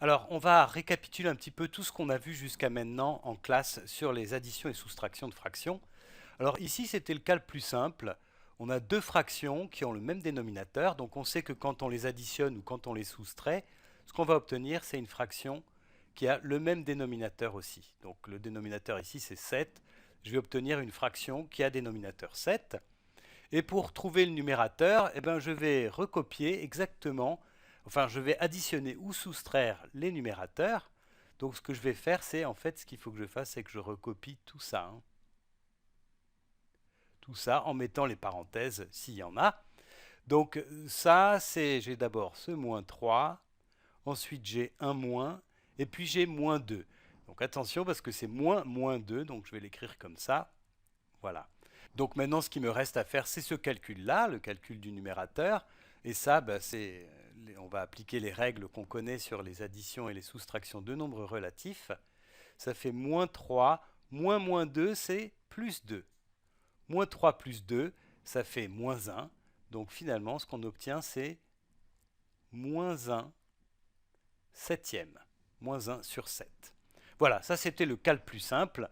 Alors, on va récapituler un petit peu tout ce qu'on a vu jusqu'à maintenant en classe sur les additions et soustractions de fractions. Alors ici, c'était le cas le plus simple. On a deux fractions qui ont le même dénominateur, donc on sait que quand on les additionne ou quand on les soustrait, ce qu'on va obtenir, c'est une fraction qui a le même dénominateur aussi. Donc le dénominateur ici, c'est 7. Je vais obtenir une fraction qui a dénominateur 7. Et pour trouver le numérateur, eh ben, je vais recopier exactement, enfin je vais additionner ou soustraire les numérateurs. Donc ce que je vais faire, c'est en fait ce qu'il faut que je fasse, c'est que je recopie tout ça. Tout ça en mettant les parenthèses s'il y en a. Donc ça, c'est, j'ai d'abord ce moins 3, ensuite j'ai un moins, et puis j'ai moins 2. Donc attention parce que c'est moins 2, donc je vais l'écrire comme ça. Voilà. Donc maintenant, ce qui me reste à faire, c'est ce calcul-là, le calcul du numérateur. Et ça, bah, on va appliquer les règles qu'on connaît sur les additions et les soustractions de nombres relatifs. Ça fait moins 3, moins 2, c'est plus 2. Moins 3 plus 2, ça fait moins 1. Donc finalement, ce qu'on obtient, c'est moins 1 septième. Moins 1 sur 7. Voilà, ça c'était le cas le plus simple.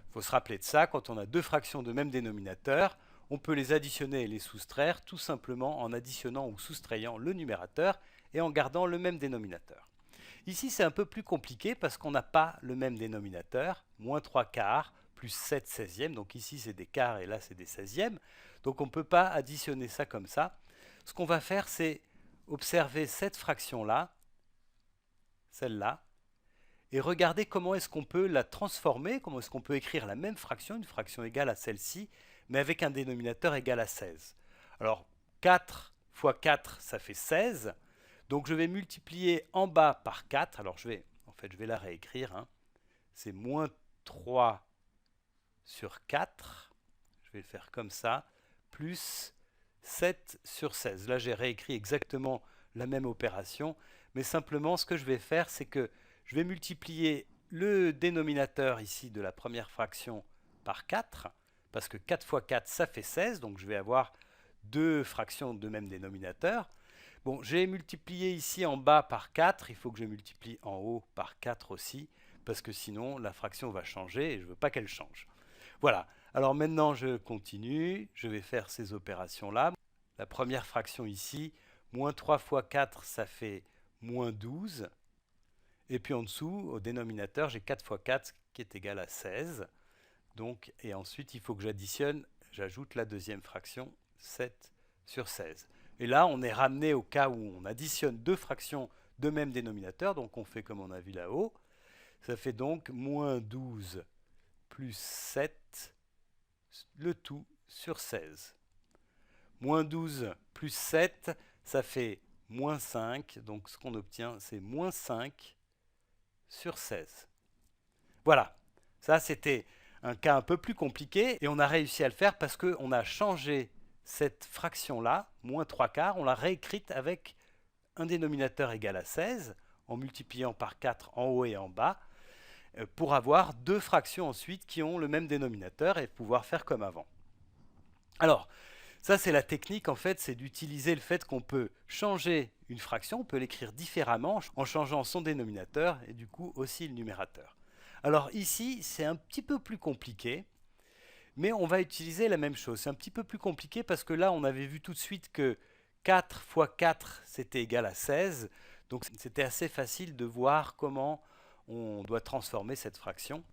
Il faut se rappeler de ça, quand on a deux fractions de même dénominateur, on peut les additionner et les soustraire tout simplement en additionnant ou soustrayant le numérateur et en gardant le même dénominateur. Ici, c'est un peu plus compliqué parce qu'on n'a pas le même dénominateur, moins 3 quarts plus 7 seizièmes, donc ici c'est des quarts et là c'est des seizièmes, donc on ne peut pas additionner ça comme ça. Ce qu'on va faire, c'est observer cette fraction-là, celle-là, et regarder comment est-ce qu'on peut la transformer, comment est-ce qu'on peut écrire la même fraction, une fraction égale à celle-ci, mais avec un dénominateur égal à 16. Alors, 4 fois 4, ça fait 16. Donc je vais multiplier en bas par 4. Alors je vais la réécrire. C'est moins 3 sur 4. Je vais le faire comme ça. Plus 7 sur 16. Là, j'ai réécrit exactement la même opération. Mais simplement, ce que je vais faire, c'est que je vais multiplier le dénominateur ici de la première fraction par 4. Parce que 4 fois 4, ça fait 16. Donc je vais avoir deux fractions de même dénominateur. Bon, j'ai multiplié ici en bas par 4. Il faut que je multiplie en haut par 4 aussi. Parce que sinon, la fraction va changer et je ne veux pas qu'elle change. Voilà. Alors maintenant, je continue. Je vais faire ces opérations-là. La première fraction ici, moins 3 fois 4, ça fait moins 12. Et puis en dessous, au dénominateur, j'ai 4 fois 4 qui est égal à 16. Donc, et ensuite, il faut que j'additionne, j'ajoute la deuxième fraction, 7 sur 16. Et là, on est ramené au cas où on additionne deux fractions de même dénominateur. Donc on fait comme on a vu là-haut. Ça fait donc moins 12 plus 7, le tout sur 16. Moins 12 plus 7, ça fait moins 5. Donc ce qu'on obtient, c'est moins 5 sur 16. Voilà, ça c'était un cas un peu plus compliqué et on a réussi à le faire parce qu'on a changé cette fraction-là, moins 3 quarts, on l'a réécrite avec un dénominateur égal à 16 en multipliant par 4 en haut et en bas pour avoir deux fractions ensuite qui ont le même dénominateur et pouvoir faire comme avant. Alors, ça c'est la technique en fait, c'est d'utiliser le fait qu'on peut changer une fraction, on peut l'écrire différemment en changeant son dénominateur et du coup aussi le numérateur. Alors ici, c'est un petit peu plus compliqué, mais on va utiliser la même chose. C'est un petit peu plus compliqué parce que là, on avait vu tout de suite que 4 fois 4, c'était égal à 16. Donc c'était assez facile de voir comment on doit transformer cette fraction.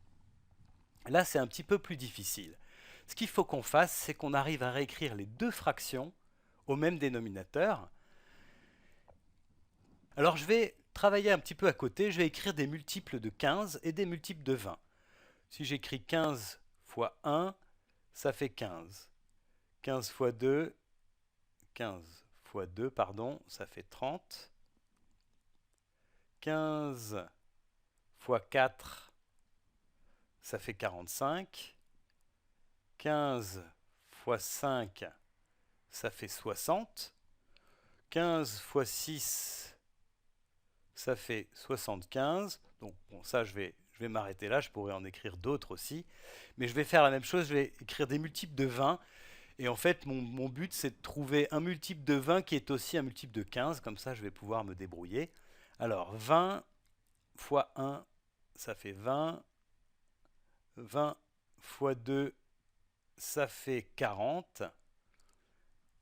Là, c'est un petit peu plus difficile. Ce qu'il faut qu'on fasse, c'est qu'on arrive à réécrire les deux fractions au même dénominateur. Alors je vais travailler un petit peu à côté, je vais écrire des multiples de 15 et des multiples de 20. Si j'écris 15 fois 1, ça fait 15. 15 fois 2, 15 fois 2, pardon, ça fait 30. 15 fois 4, ça fait 45. 15 fois 5, ça fait 60. 15 fois 6, ça fait 75. Donc bon, ça je vais m'arrêter là, je pourrais en écrire d'autres aussi. Mais je vais faire la même chose, je vais écrire des multiples de 20. Et en fait, mon but, c'est de trouver un multiple de 20 qui est aussi un multiple de 15. Comme ça, je vais pouvoir me débrouiller. Alors, 20 fois 1, ça fait 20. 20 fois 2, ça fait 40.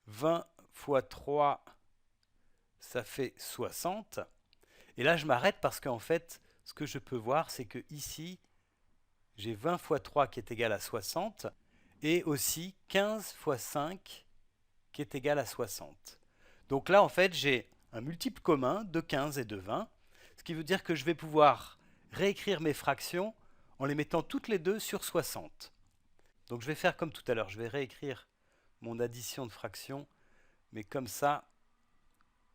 20 fois 3, ça fait 60. Et là, je m'arrête parce qu'en fait, ce que je peux voir, c'est que ici, j'ai 20 fois 3 qui est égal à 60, et aussi 15 fois 5 qui est égal à 60. Donc là, en fait, j'ai un multiple commun de 15 et de 20, ce qui veut dire que je vais pouvoir réécrire mes fractions en les mettant toutes les deux sur 60. Donc je vais faire comme tout à l'heure, je vais réécrire mon addition de fractions, mais comme ça,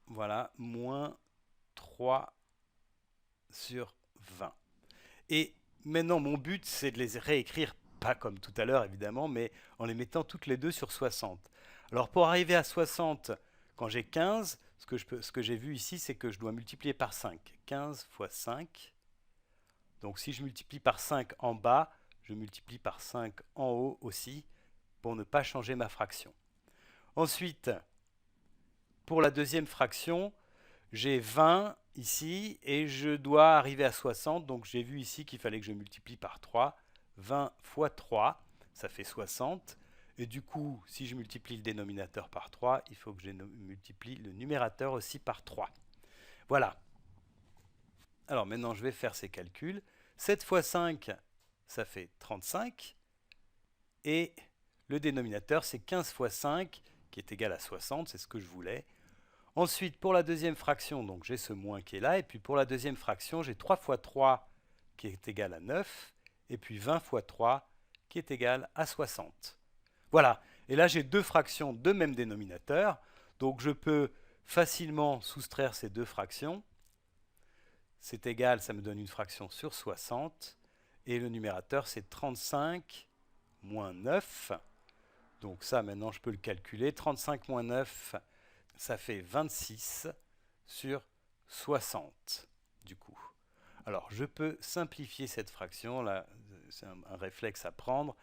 voilà, moins 3 sur 20. Et maintenant, mon but, c'est de les réécrire, pas comme tout à l'heure évidemment, mais en les mettant toutes les deux sur 60. Alors pour arriver à 60, quand j'ai 15, ce que j'ai vu ici, c'est que je dois multiplier par 5. 15 fois 5. Donc si je multiplie par 5 en bas, je multiplie par 5 en haut aussi, pour ne pas changer ma fraction. Ensuite, pour la deuxième fraction, j'ai 20 ici et je dois arriver à 60. Donc j'ai vu ici qu'il fallait que je multiplie par 3. 20 fois 3, ça fait 60. Et du coup, si je multiplie le dénominateur par 3, il faut que je multiplie le numérateur aussi par 3. Voilà. Alors maintenant, je vais faire ces calculs. 7 fois 5, ça fait 35. Et le dénominateur, c'est 15 fois 5, qui est égal à 60. C'est ce que je voulais. Ensuite, pour la deuxième fraction, donc j'ai ce moins qui est là. Et puis pour la deuxième fraction, j'ai 3 fois 3 qui est égal à 9. Et puis 20 fois 3 qui est égal à 60. Voilà. Et là, j'ai deux fractions de même dénominateur. Donc je peux facilement soustraire ces deux fractions. C'est égal, ça me donne une fraction sur 60. Et le numérateur, c'est 35 moins 9. Donc ça, maintenant, je peux le calculer. 35 moins 9, ça fait 26 sur 60, du coup. Alors, je peux simplifier cette fraction. Là, c'est un réflexe à prendre.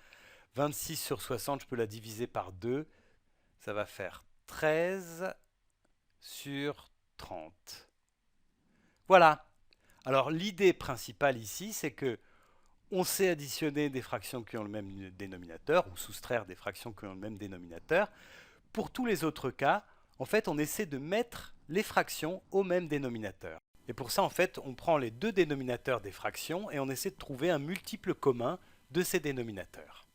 26 sur 60, je peux la diviser par 2. Ça va faire 13 sur 30. Voilà. Alors, l'idée principale ici, c'est que on sait additionner des fractions qui ont le même dénominateur, ou soustraire des fractions qui ont le même dénominateur. Pour tous les autres cas, en fait, on essaie de mettre les fractions au même dénominateur. Et pour ça, en fait, on prend les deux dénominateurs des fractions et on essaie de trouver un multiple commun de ces dénominateurs.